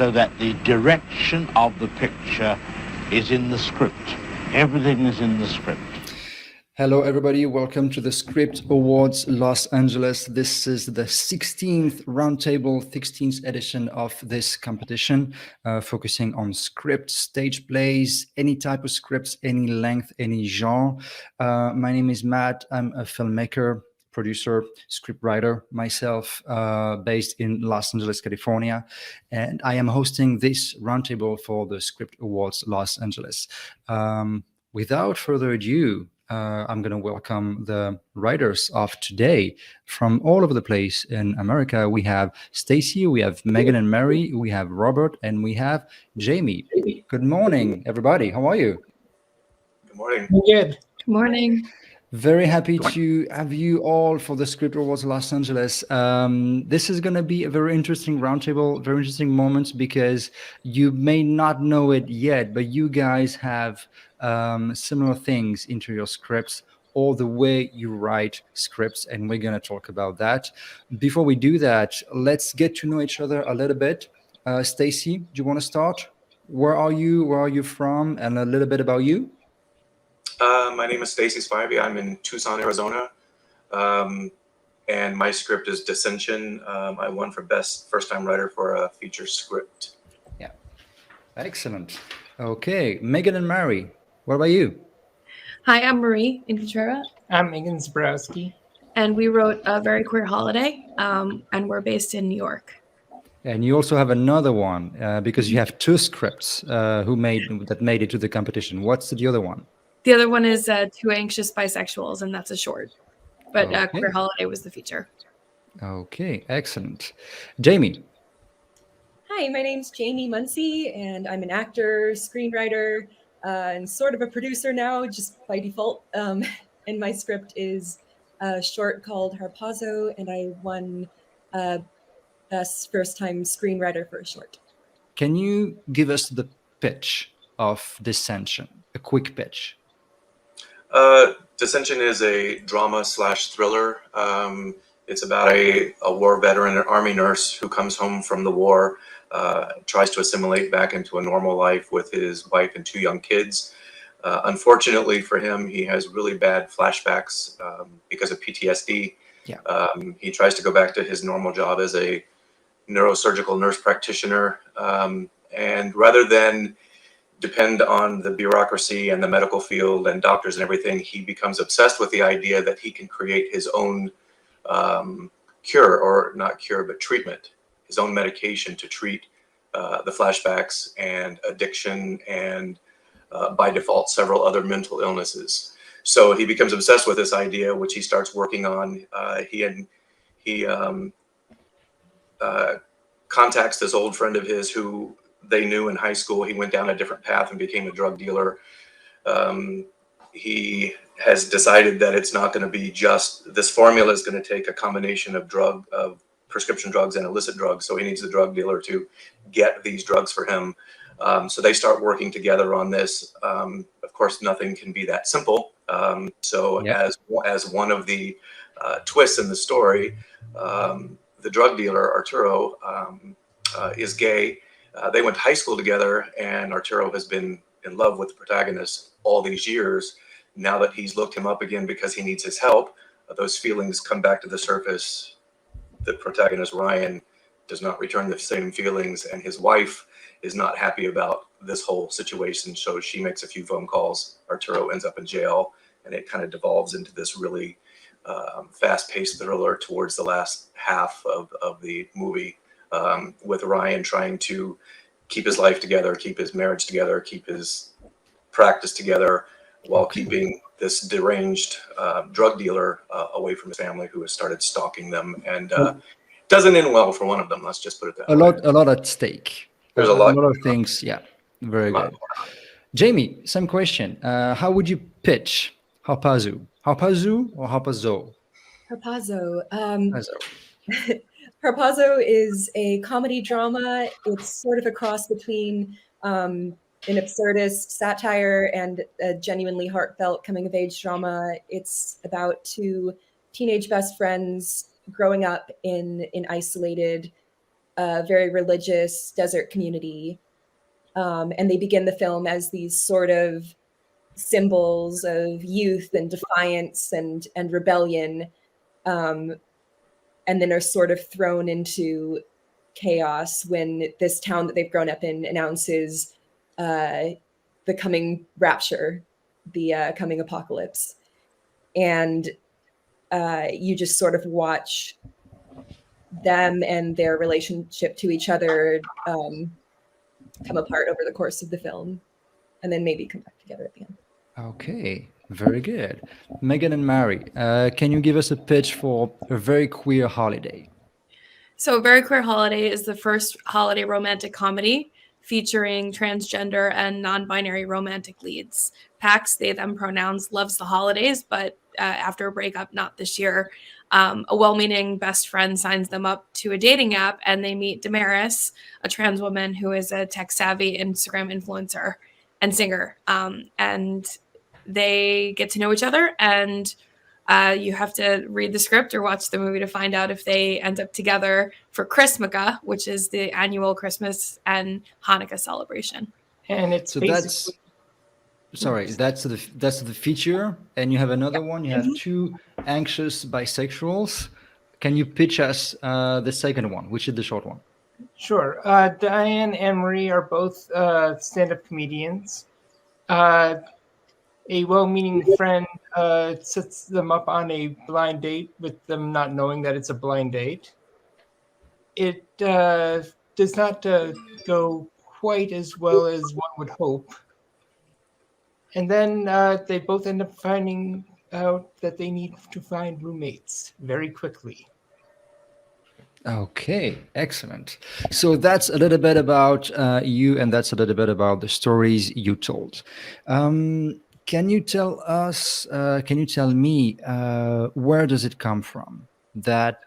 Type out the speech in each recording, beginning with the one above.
so that the direction of the picture is in the script. Everything is in the script. Hello, everybody. Welcome to the Script Awards Los Angeles. This is the 16th Roundtable, 16th edition of this competition, focusing on scripts, stage plays, any type of scripts, any length, any genre. My name is Matt. I'm a filmmaker, producer, scriptwriter myself, based in Los Angeles, California. And I am hosting this roundtable for the Script Awards Los Angeles. Without further ado, I'm going to welcome the writers of today from all over the place in America. We have Stacy, we have Megan and Mary, we have Robert, and we have Jamie. Good morning, everybody. How are you? Good morning. Good. Good morning. Very happy to have you all for the Script Awards Los Angeles. This is going to be a very interesting roundtable, very interesting moments, because you may not know it yet, but you guys have similar things into your scripts or the way you write scripts, and we're going to talk about that. Before we do that, let's get to know each other a little bit. Stacy, do you want to start? Where are you? Where are you from? And a little bit about you. My name is Stacy Spivey. I'm in Tucson, Arizona, and my script is Dissension. I won for Best First-Time Writer for a feature script. Yeah, excellent. Okay, Megan and Mary, what about you? Hi, I'm Marie Incontreras, I'm Megan Zabrowski. and we wrote A Very Queer Holiday, and we're based in New York. And you also have another one, because you have two scripts that made it to the competition. What's the other one? The other one is Two Anxious Bisexuals, and that's a short. But Okay. Queer Holiday was the feature. Okay, excellent. Jamie. Hi, my name's Jamie Muncie, and I'm an actor, screenwriter, and sort of a producer now, just by default. And my script is a short called Harpazo, and I won Best First-Time Screenwriter for a short. Can you give us the pitch of Dissension? A quick pitch. Dissension is a drama/thriller. It's about a war veteran, an Army nurse who comes home from the war, tries to assimilate back into a normal life with his wife and two young kids. Unfortunately for him, he has really bad flashbacks because of PTSD. Yeah. He tries to go back to his normal job as a neurosurgical nurse practitioner, and rather than depend on the bureaucracy and the medical field and doctors and everything, he becomes obsessed with the idea that he can create his own cure, or not cure, but treatment, his own medication to treat the flashbacks and addiction and by default several other mental illnesses. So he becomes obsessed with this idea, which he starts working on. He contacts this old friend of his who they knew in high school. He went down a different path and became a drug dealer. He has decided that it's not going to be just this formula is going to take a combination of prescription drugs and illicit drugs. So he needs the drug dealer to get these drugs for him. So they start working together on this. Of course, nothing can be that simple. As one of the twists in the story, the drug dealer, Arturo, is gay. They went to high school together, and Arturo has been in love with the protagonist all these years. Now that he's looked him up again because he needs his help, those feelings come back to the surface. The protagonist, Ryan, does not return the same feelings, and his wife is not happy about this whole situation. So she makes a few phone calls. Arturo ends up in jail, and it kind of devolves into this really fast-paced thriller towards the last half of the movie. With Ryan trying to keep his life together, keep his marriage together, keep his practice together, while keeping this deranged drug dealer away from his family, who has started stalking them, and doesn't end well for one of them. Let's just put it that way. A lot at stake. There's a lot of things. Yeah, very good. Jamie, same question. How would you pitch Harpazo? Harpazo or Harpazo? Harpazo. Harpazo is a comedy drama. It's sort of a cross between an absurdist satire and a genuinely heartfelt coming-of-age drama. It's about two teenage best friends growing up in isolated a very religious desert community. And they begin the film as these sort of symbols of youth and defiance and rebellion, and then are sort of thrown into chaos when this town that they've grown up in announces the coming rapture, the coming apocalypse. And you just sort of watch them and their relationship to each other come apart over the course of the film, and then maybe come back together at the end. Okay, very good. Megan and Mary, can you give us a pitch for A Very Queer Holiday? So, Very Queer Holiday is the first holiday romantic comedy featuring transgender and non-binary romantic leads. Pax, they, them pronouns, loves the holidays, but after a breakup, not this year, a well-meaning best friend signs them up to a dating app, and they meet Damaris, a trans woman who is a tech-savvy Instagram influencer and singer. And they get to know each other, and you have to read the script or watch the movie to find out if they end up together for Christmaka, which is the annual Christmas and Hanukkah celebration. And it's So basically that's the feature, and you have another one. You have two anxious bisexuals. Can you pitch us the second one, which is the short one? sure. Diane and Marie are both stand-up comedians. A well-meaning friend sets them up on a blind date with them not knowing that it's a blind date. It does not go quite as well as one would hope. And then they both end up finding out that they need to find roommates very quickly. Okay, excellent. So that's a little bit about you, and that's a little bit about the stories you told. Can you tell us, can you tell me, where does it come from? That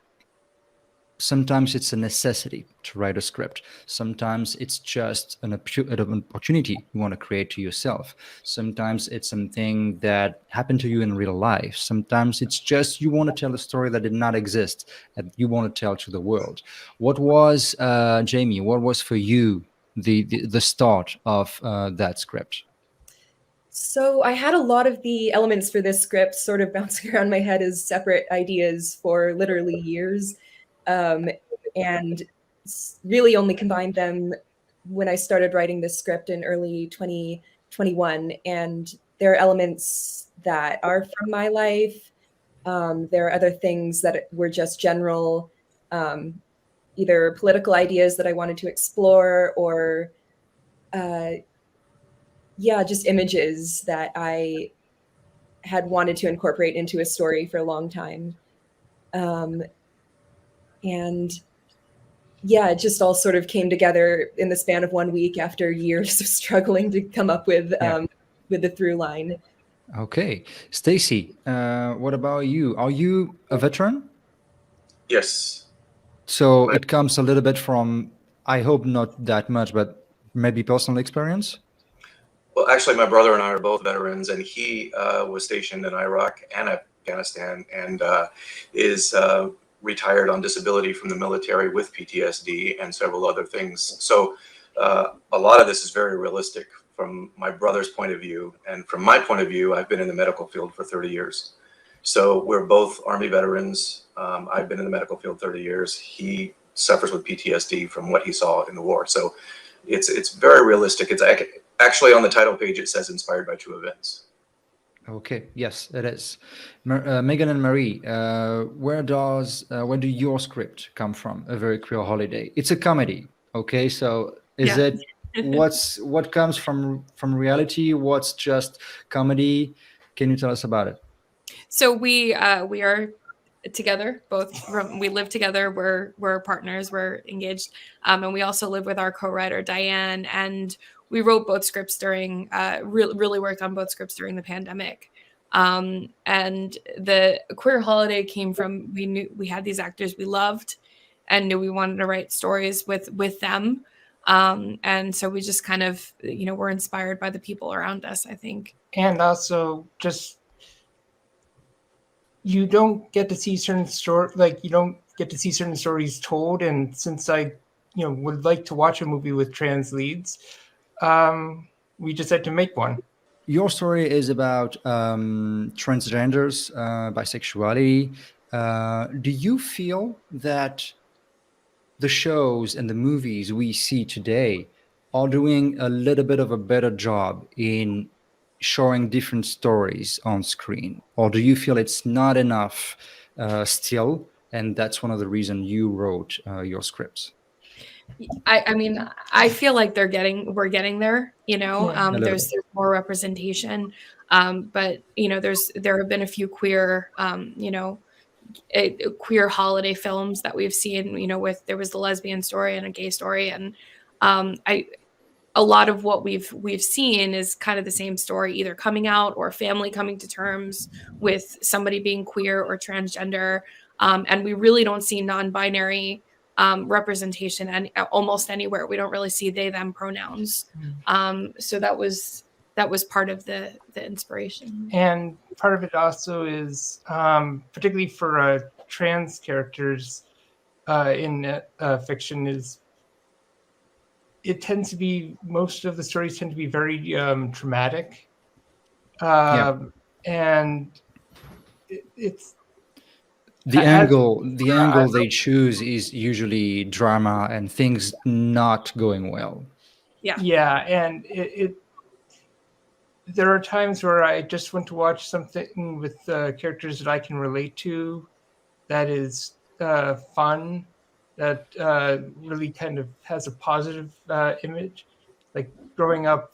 sometimes it's a necessity to write a script. Sometimes it's just an opportunity you want to create to yourself. Sometimes it's something that happened to you in real life. Sometimes it's just you want to tell a story that did not exist and you want to tell to the world. What was, Jamie, what was for you the start of that script? So I had a lot of the elements for this script sort of bouncing around my head as separate ideas for literally years, and really only combined them when I started writing this script in early 2021. And there are elements that are from my life. There are other things that were just general, either political ideas that I wanted to explore, or just images that I had wanted to incorporate into a story for a long time. And yeah, it just all sort of came together in the span of 1 week after years of struggling to come up with the through line. Okay. Stacy, what about you? Are you a veteran? Yes. So it comes a little bit from, I hope not that much, but maybe personal experience? Well, actually, my brother and I are both veterans, and he was stationed in Iraq and Afghanistan, and is retired on disability from the military with PTSD and several other things. So a lot of this is very realistic from my brother's point of view, and from my point of view, I've been in the medical field for 30 years. So we're both Army veterans. I've been in the medical field 30 years. He suffers with PTSD from what he saw in the war. So it's very realistic. It's actually on the title page, it says inspired by true events. Okay, yes, it is. Megan and Marie, where do your script come from? A Very Queer Holiday. It's a comedy. Okay, so is it what comes from reality? What's just comedy? Can you tell us about it? So we are together, we live together, we're partners, we're engaged, and we also live with our co-writer Diane, and we wrote both scripts during really worked on both scripts during the pandemic. And the Queer Holiday came from, we knew we had these actors we loved and knew we wanted to write stories with them, and so we just kind of were inspired by the people around us, I think. And also just you don't get to see certain stories told, and since I would like to watch a movie with trans leads, we decided to make one. Your story is about transgenders, bisexuality. Do you feel that the shows and the movies we see today are doing a little bit of a better job in showing different stories on screen? Or do you feel it's not enough still? And that's one of the reasons you wrote your scripts. I mean, I feel like we're getting there, there's more representation. But there have been a few queer, queer holiday films that we've seen, there was the lesbian story and a gay story. And a lot of what we've seen is kind of the same story, either coming out or family coming to terms with somebody being queer or transgender. And we really don't see non-binary representation almost anywhere. We don't really see they them pronouns. So that was part of the inspiration. And part of it also is particularly for trans characters in fiction, is it tends to be, most of the stories tend to be very traumatic. And it's the angle they choose is usually drama and things not going well. Yeah, and there are times where I just want to watch something with characters that I can relate to, that is fun, that really kind of has a positive image. Like growing up,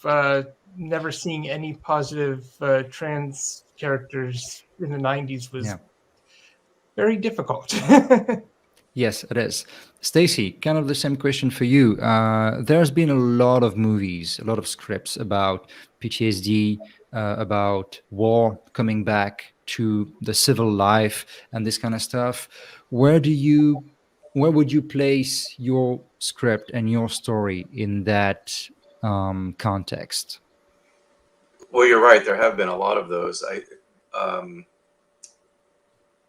never seeing any positive trans characters in the 90s was very difficult. Yes, it is. Stacy, kind of the same question for you. There's been a lot of movies, a lot of scripts about PTSD, about war coming back to the civil life and this kind of stuff. Where would you place your script and your story in that context? Well, you're right. There have been a lot of those.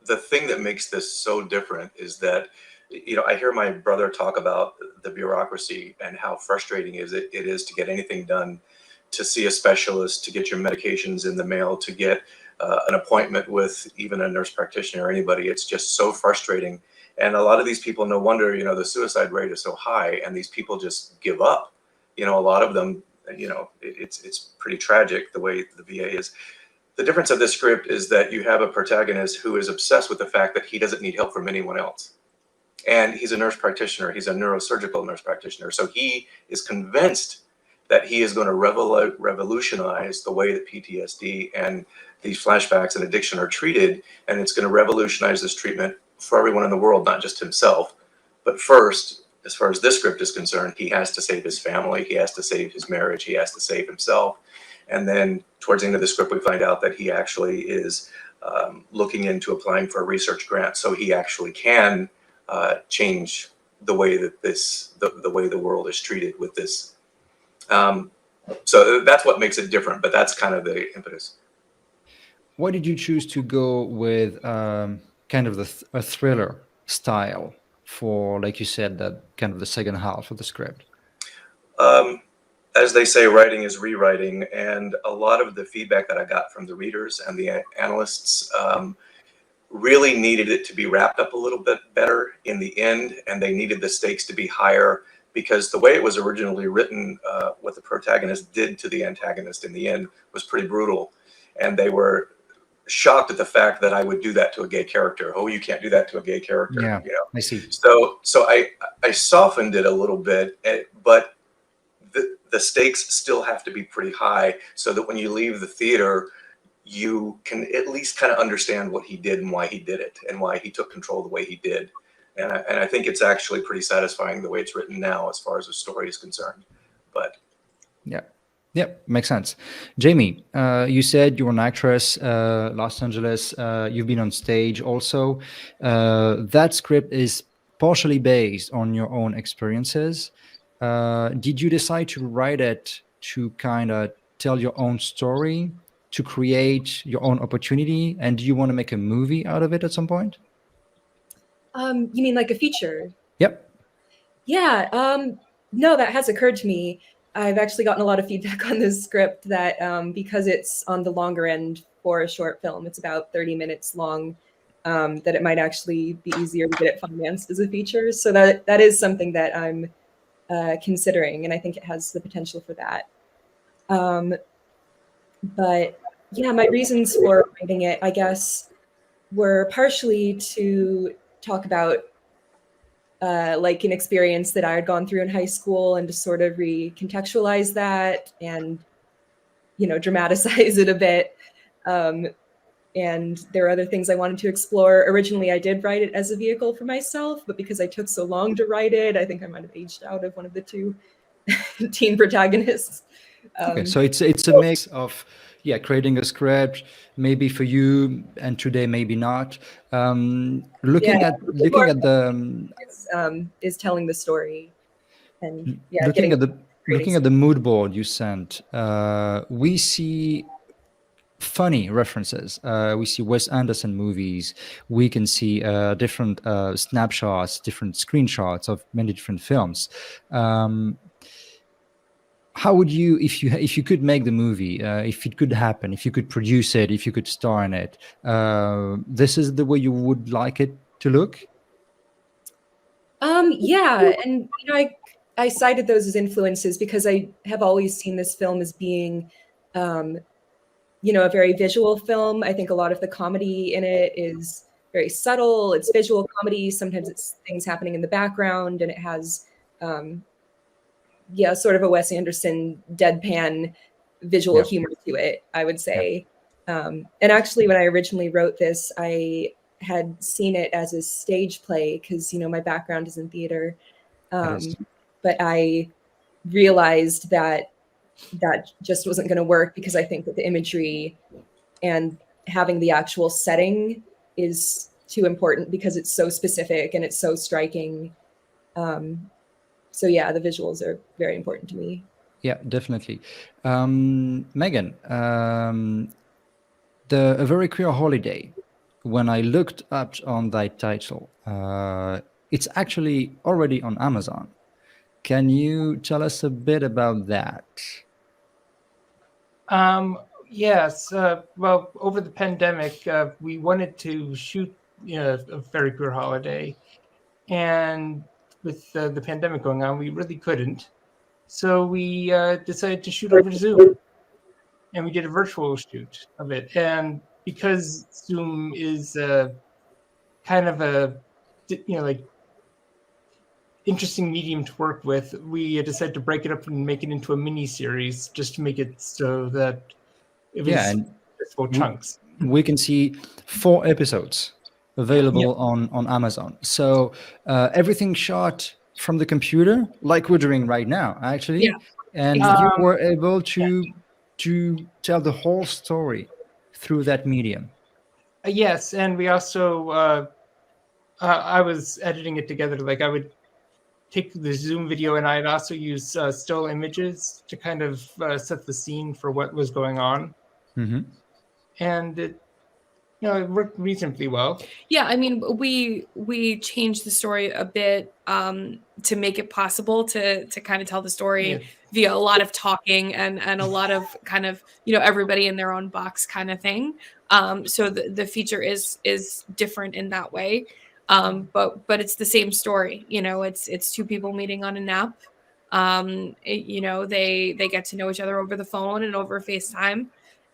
The thing that makes this so different is that, I hear my brother talk about the bureaucracy and how frustrating it is to get anything done, to see a specialist, to get your medications in the mail, to get an appointment with even a nurse practitioner or anybody. It's just so frustrating. And a lot of these people, no wonder, the suicide rate is so high, and these people just give up. A lot of them, it's pretty tragic the way the VA is. The difference of this script is that you have a protagonist who is obsessed with the fact that he doesn't need help from anyone else. And he's a nurse practitioner. He's a neurosurgical nurse practitioner. So he is convinced that he is going to revolutionize the way that PTSD and these flashbacks and addiction are treated. And it's going to revolutionize this treatment for everyone in the world, not just himself. But first, as far as this script is concerned, he has to save his family. He has to save his marriage. He has to save himself. And then towards the end of the script, we find out that he actually is looking into applying for a research grant, so he actually can change the way that the way the world is treated with this. So that's what makes it different, but that's kind of the impetus. Why did you choose to go with kind of a thriller style for, like you said, that kind of the second half of the script? As they say, writing is rewriting, and a lot of the feedback that I got from the readers and the analysts really needed it to be wrapped up a little bit better in the end, and they needed the stakes to be higher, because the way it was originally written, what the protagonist did to the antagonist in the end was pretty brutal, and they were shocked at the fact that I would do that to a gay character. Oh, you can't do that to a gay character. Yeah, I see. So I softened it a little bit, but the stakes still have to be pretty high, so that when you leave the theater, you can at least kind of understand what he did and why he did it and why he took control the way he did. And I think it's actually pretty satisfying the way it's written now as far as the story is concerned. But yeah, makes sense. Jamie, you said you're an actress, Los Angeles. You've been on stage also. That script is partially based on your own experiences. Did you decide to write it to kind of tell your own story, to create your own opportunity? And do you want to make a movie out of it at some point? You mean like a feature? Yep. Yeah, no, that has occurred to me. I've actually gotten a lot of feedback on this script that because it's on the longer end for a short film, it's about 30 minutes long, that it might actually be easier to get it financed as a feature. So that is something that I'm considering, and I think it has the potential for that. But yeah, my reasons for writing it, I guess, were partially to talk about like an experience that I had gone through in high school and to sort of recontextualize that and, you know, dramatize it a bit. And there are other things I wanted to explore. Originally, I did write it as a vehicle for myself, but because I took so long to write it, I think I might have aged out of one of the two teen protagonists. Okay, so it's a mix of creating a script maybe for you and today maybe not. Looking Yeah, at looking at the is telling the story and yeah, looking getting at the looking at the mood board you sent, we see funny references. We see Wes Anderson movies. We can see different snapshots, different screenshots of many different films. How would you, if you could make the movie, if it could happen, if you could produce it, if you could star in it, this is the way you would like it to look? Yeah, and you know, I cited those as influences because I have always seen this film as being, you know, a very visual film. I think a lot of the comedy in it is very subtle. It's visual comedy. Sometimes it's things happening in the background, and it has, yeah, sort of a Wes Anderson deadpan visual Yeah. humor to it, I would Yeah. say. And actually, when I originally wrote this, I had seen it as a stage play because, you know, my background is in theater. It is. But I realized that that just wasn't going to work because I think that the imagery and having the actual setting is too important because it's so specific and it's so striking. So yeah, the visuals are very important to me. Yeah, definitely. Megan, the A Very Queer Holiday, when I looked up on that title, it's actually already on Amazon. Can you tell us a bit about that? Yes. Well, over the pandemic, we wanted to shoot, you know, a very queer holiday, and with the pandemic going on, we really couldn't. So we decided to shoot over Zoom, and we did a virtual shoot of it. And because Zoom is kind of a, you know, like interesting medium to work with, we decided to break it up and make it into a mini series just to make it so that it Yeah, was and full chunks. we can see 4 episodes available on Amazon. So everything shot from the computer, like we're doing right now, actually. Yeah, And exactly. you were able to tell the whole story through that medium. Yes, and we also I was editing it together. Like I would take the Zoom video, and I'd also use still images to kind of set the scene for what was going on, and it, you know, it worked reasonably well. Yeah, I mean, we changed the story a bit to make it possible to kind of tell the story via a lot of talking and a lot of kind of, you know, everybody in their own box kind of thing. So the feature is different in that way, but it's the same story. You know, it's two people meeting on an app. You know, they get to know each other over the phone and over FaceTime.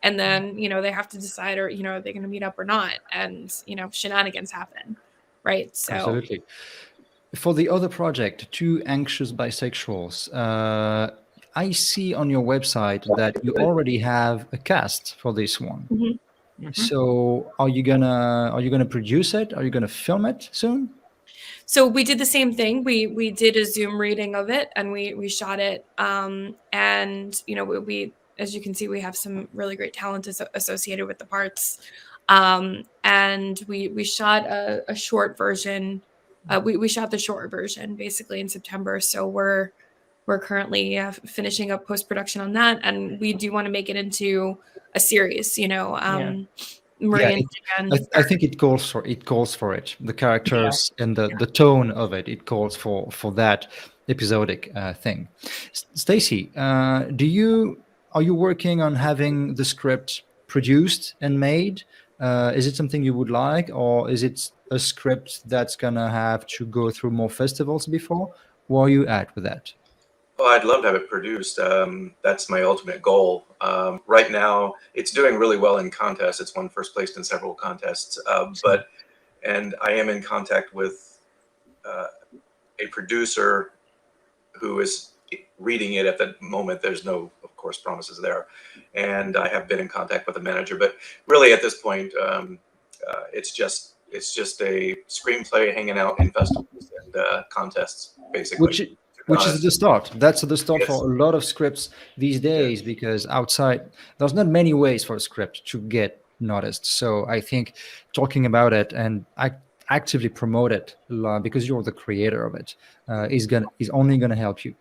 And then, you know, they have to decide, or, you know, are they going to meet up or not? And, you know, shenanigans happen. Right. So Absolutely. For the other project, Two Anxious Bisexuals, I see on your website that you already have a cast for this one. So are you gonna produce it? Are you gonna film it soon? So we did the same thing. We did a Zoom reading of it, and we shot it. And you know, we as you can see, we have some really great talent associated with the parts. And we shot a short version. We shot the short version basically in September. So we're currently finishing up post production on that, and we do want to make it into a series. You know, Marie Yeah, and Jen. I think it calls for it. The characters and the tone of it. It calls for that episodic thing. Stacy, are you working on having the script produced and made? Is it something you would like, or is it a script that's gonna have to go through more festivals before? Where are you at with that? Well, I'd love to have it produced. That's my ultimate goal. Right now, it's doing really well in contests. It's won first place in several contests. And I am in contact with a producer who is reading it at the moment. There's no, of course, promises there. And I have been in contact with the manager. But really, at this point, it's just a screenplay hanging out in festivals and contests, basically. Which is the start. That's the start Yes. for a lot of scripts these days, because outside there's not many ways for a script to get noticed. So I think talking about it and actively promote it, because you're the creator of it, is only gonna help you.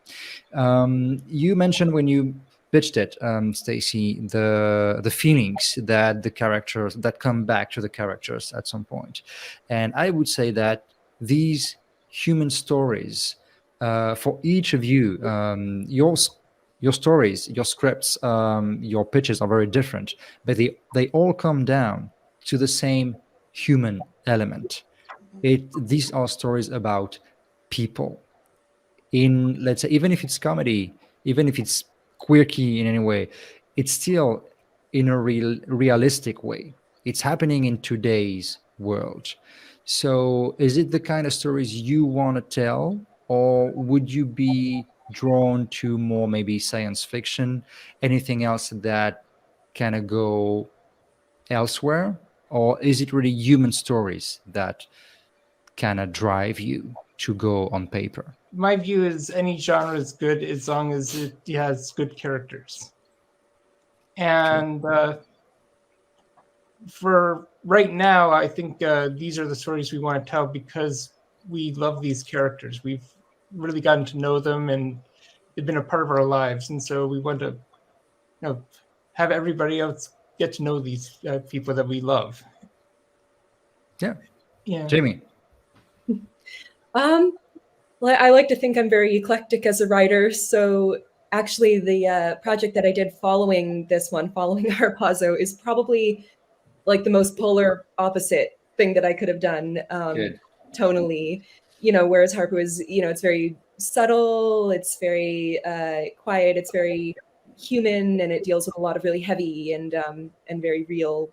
You mentioned when you pitched it, Stacy, the feelings that the characters that come back to the characters at some point, and I would say that these human stories, for each of you, your stories, your scripts, your pitches are very different, but they all come down to the same human element. These are stories about people. In, let's say, even if it's comedy, even if it's quirky in any way, it's still in a realistic way. It's happening in today's world. So is it the kind of stories you want to tell, or would you be drawn to more maybe science fiction, anything else that kind of go elsewhere? Or is it really human stories that kind of drive you to go on paper? My view is any genre is good as long as it has good characters. And for right now, I think these are the stories we want to tell because we love these characters. We've really gotten to know them, and they've been a part of our lives. And so we want to, have everybody else get to know these people that we love. Yeah. Yeah. Jamie. Well, I like to think I'm very eclectic as a writer. So actually, the project that I did following Harpazo, is probably like the most polar opposite thing that I could have done tonally. Whereas Harpo is, it's very subtle, it's very quiet, it's very human, and it deals with a lot of really heavy and very real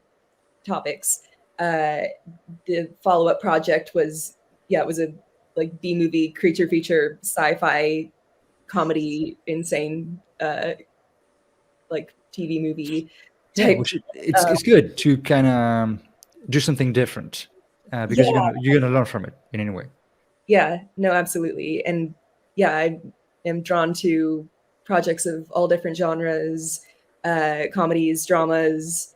topics. The follow-up project was a like B-movie creature feature sci-fi comedy insane like TV movie type. It's good to kind of do something different, because you're gonna learn from it in any way. Yeah, no, absolutely. And I am drawn to projects of all different genres, comedies, dramas,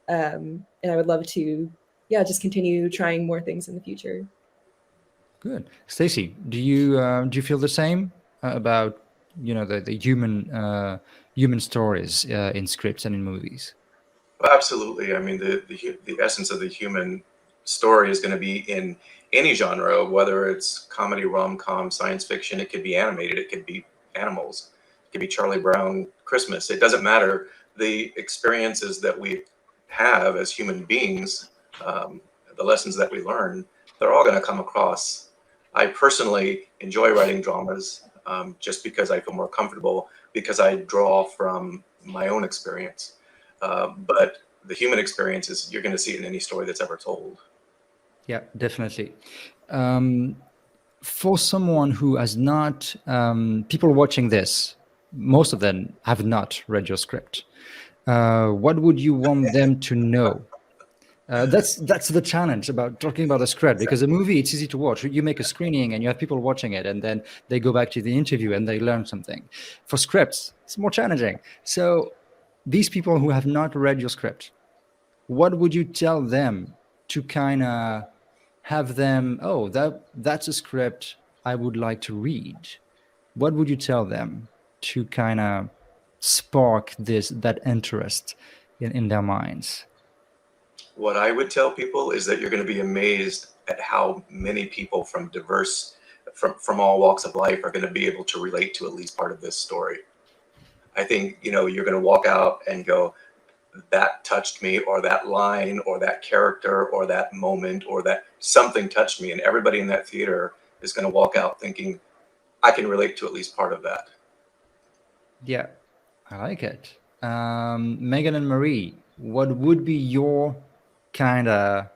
and I would love to just continue trying more things in the future. Good. Stacy, do you feel the same about the human stories in scripts and in movies? Absolutely. I mean, the essence of the human story is going to be in any genre, whether it's comedy, rom-com, science fiction. It could be animated. It could be animals. It could be Charlie Brown Christmas. It doesn't matter. The experiences that we have as human beings, the lessons that we learn, they're all going to come across. I personally enjoy writing dramas just because I feel more comfortable, because I draw from my own experience. But the human experience is, you're going to see it in any story that's ever told. Yeah, definitely. For someone who has not, people watching this, most of them have not read your script. What would you want them to know? That's the challenge about talking about the script, because a movie, it's easy to watch. You make a screening and you have people watching it, and then they go back to the interview and they learn something. For scripts, it's more challenging. So these people who have not read your script, what would you tell them to kind of have them, that's a script I would like to read? What would you tell them to kind of spark that interest in their minds? What I would tell people is that you're going to be amazed at how many people from all walks of life are going to be able to relate to at least part of this story. I think, you're going to walk out and go, that touched me, or that line, or that character, or that moment, or that something touched me. And everybody in that theater is going to walk out thinking, I can relate to at least part of that. Yeah, I like it. Megan and Marie, what would be your kind of,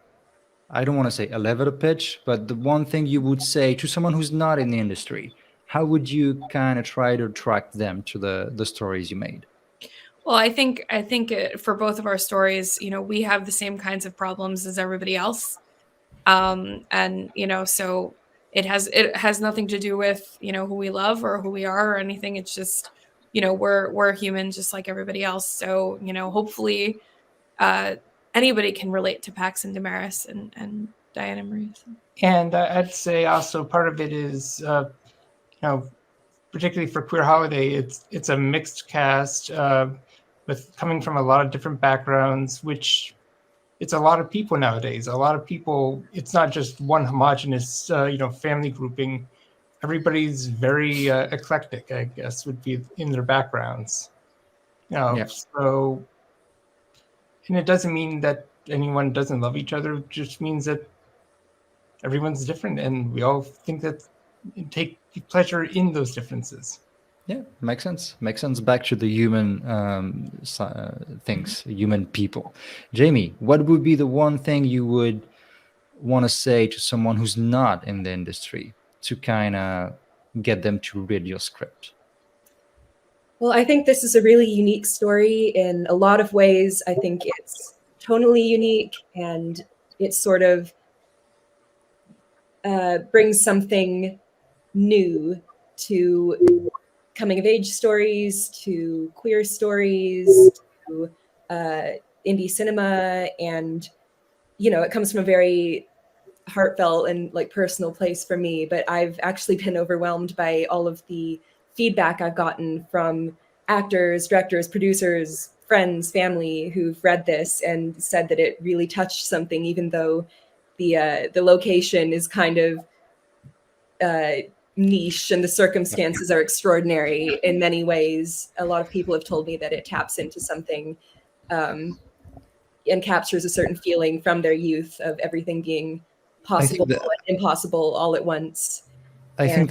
I don't want to say elevator pitch, but the one thing you would say to someone who's not in the industry? How would you kind of try to attract them to the stories you made? Well, I think for both of our stories, we have the same kinds of problems as everybody else, and so it has nothing to do with who we love or who we are or anything. It's just we're human just like everybody else. So hopefully, uh, anybody can relate to Pax and Damaris and Diane and Marie. So. And I'd say also part of it is, particularly for Queer Holiday, it's a mixed cast with coming from a lot of different backgrounds, which it's a lot of people nowadays. A lot of people. It's not just one homogenous, family grouping. Everybody's very eclectic, I guess, would be in their backgrounds. Yeah. So, and it doesn't mean that anyone doesn't love each other. It just means that everyone's different, and we all think that take pleasure in those differences. Yeah, makes sense. Makes sense. Back to the human things, human people. Jamie, what would be the one thing you would want to say to someone who's not in the industry to kind of get them to read your script? Well, I think this is a really unique story in a lot of ways. I think it's tonally unique, and it sort of brings something new to coming of age stories, to queer stories, to indie cinema, and it comes from a very heartfelt and personal place for me. But I've actually been overwhelmed by all of the feedback I've gotten from actors, directors, producers, friends, family who've read this and said that it really touched something, even though the location is kind of niche and the circumstances are extraordinary in many ways. A lot of people have told me that it taps into something and captures a certain feeling from their youth of everything being possible and impossible all at once. I think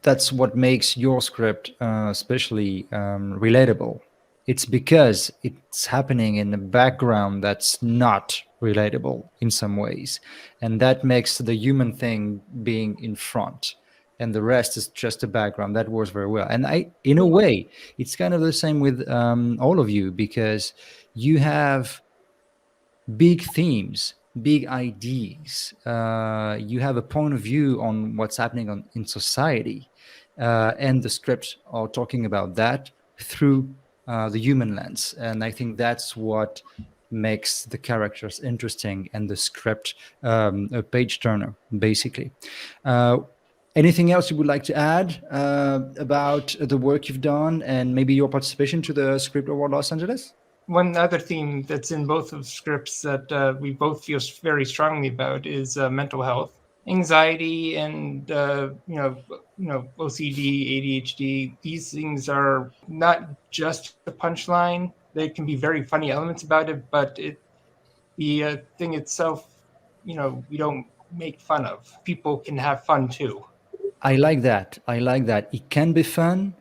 that's what makes your script especially relatable. It's because it's happening in a background that's not relatable in some ways. And that makes the human thing being in front. And the rest is just a background. That works very well. And in a way, it's kind of the same with all of you, because you have big themes, big ideas. You have a point of view on what's happening in society. And the scripts are talking about that through the human lens. And I think that's what makes the characters interesting and the script a page turner, basically. Anything else you would like to add about the work you've done and maybe your participation to the Script Award Los Angeles? One other theme that's in both of scripts that we both feel very strongly about is mental health, anxiety, and OCD, ADHD. These things are not just a punchline. There can be very funny elements about it, but the thing itself, we don't make fun of. People can have fun too. I like that. It can be fun,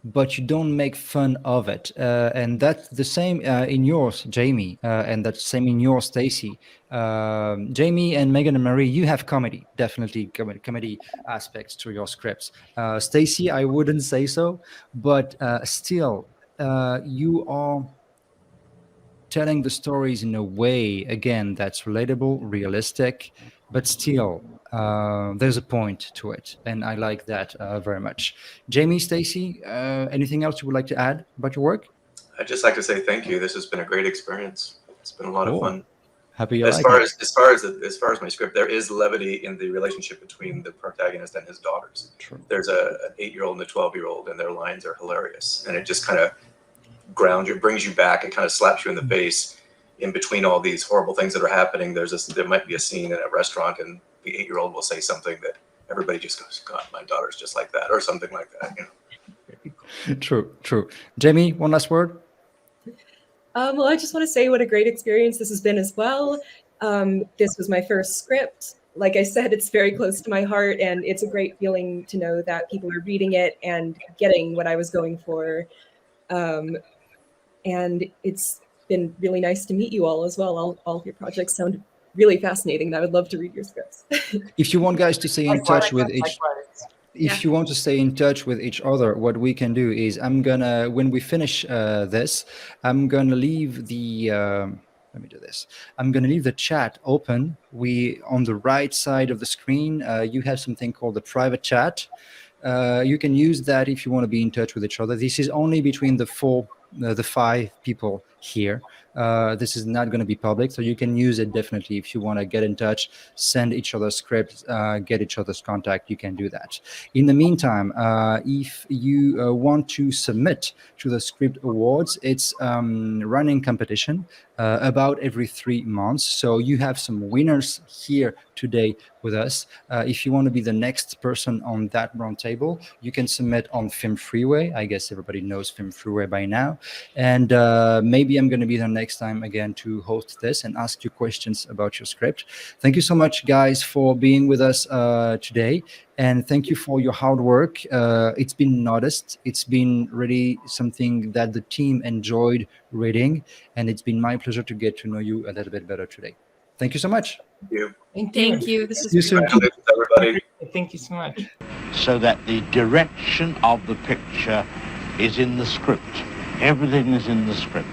but you don't make fun of it. And that's the same in yours, Jamie, and that's the same in yours, Stacy. Jamie and Megan and Marie, you have comedy, definitely comedy aspects to your scripts. Stacy, I wouldn't say so, but still, you are telling the stories in a way, again, that's relatable, realistic, but still there's a point to it, and I like that very much. Jamie, Stacy, anything else you would like to add about your work? I'd just like to say thank you. This has been a great experience. It's been a lot of fun. Happy you as like far it. as far as my script, there is levity in the relationship between the protagonist and his daughters. True. There's an 8-year-old and a 12-year-old, and their lines are hilarious, and it just kind of brings you back. It kind of slaps you in the face, in between all these horrible things that are happening, there might be a scene in a restaurant and the 8-year-old will say something that everybody just goes, God, my daughter's just like that, or something like that, you know. True. Jamie, one last word. Well, I just want to say what a great experience this has been as well. This was my first script. Like I said, it's very close to my heart, and it's a great feeling to know that people are reading it and getting what I was going for. And it's been really nice to meet you all as well. All of your projects sound really fascinating, and I would love to read your scripts. If you want guys to stay in touch with each, Likewise. if you want to stay in touch with each other, what we can do is when we finish this, I'm gonna leave the let me do this. I'm gonna leave the chat open. On the right side of the screen, you have something called the private chat. You can use that if you want to be in touch with each other. This is only between the 5 people here. This is not going to be public, so you can use it definitely if you want to get in touch, send each other scripts, get each other's contact. You can do that. In the meantime, if you want to submit to the Script Awards, it's running competition about every 3 months. So you have some winners here today with us. If you want to be the next person on that roundtable, you can submit on Film Freeway. I guess everybody knows Film Freeway by now. And maybe I'm going to be there next time again to host this and ask you questions about your script. Thank you so much, guys, for being with us today. And thank you for your hard work. It's been noticed. It's been really something that the team enjoyed reading. And it's been my pleasure to get to know you a little bit better today. Thank you so much. Thank you. Thank you. This is See you soon. Congratulations, everybody. Thank you so much. So that the direction of the picture is in the script. Everything is in the script.